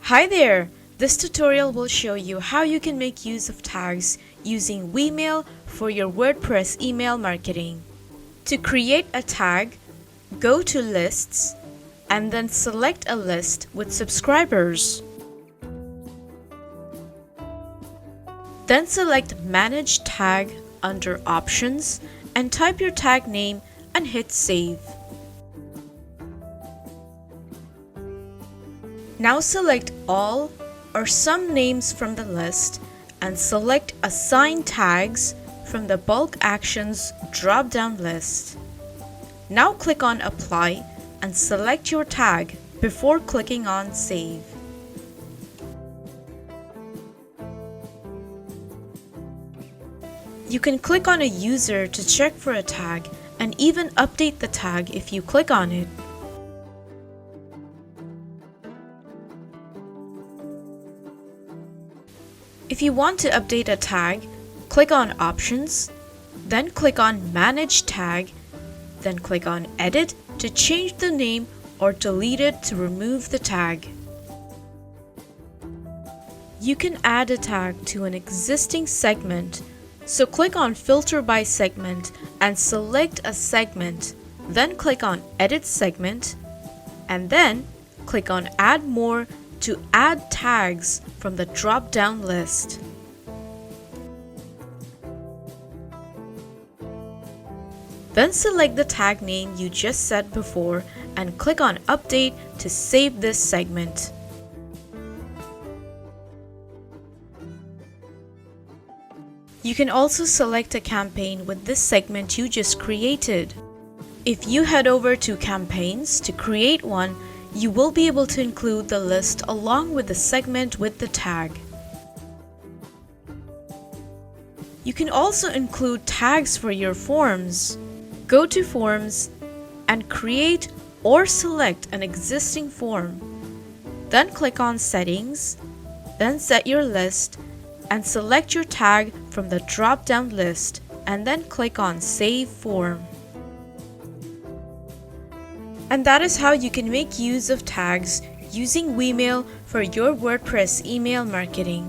Hi there! This tutorial will show you how you can make use of tags using Wemail for your WordPress email marketing. To create a tag, go to Lists and then select a list with subscribers. Then select Manage Tag under Options and type your tag name and hit Save. Now select all or some names from the list and select Assign Tags from the Bulk Actions drop-down list. Now click on Apply and select your tag before clicking on Save. You can click on a user to check for a tag and even update the tag if you click on it. If you want to update a tag, click on Options, then click on Manage Tag, then click on Edit to change the name or delete it to remove the tag. You can add a tag to an existing segment, so click on Filter by Segment and select a segment, then click on Edit Segment, and then click on Add More to add tags from the drop-down list. Then select the tag name you just set before and click on Update to save this segment. You can also select a campaign with this segment you just created. If you head over to Campaigns to create one, you will be able to include the list along with the segment with the tag. You can also include tags for your forms. Go to Forms and create or select an existing form. Then click on Settings, then set your list and select your tag from the drop-down list and then click on Save Form. And that is how you can make use of tags using Wemail for your WordPress email marketing.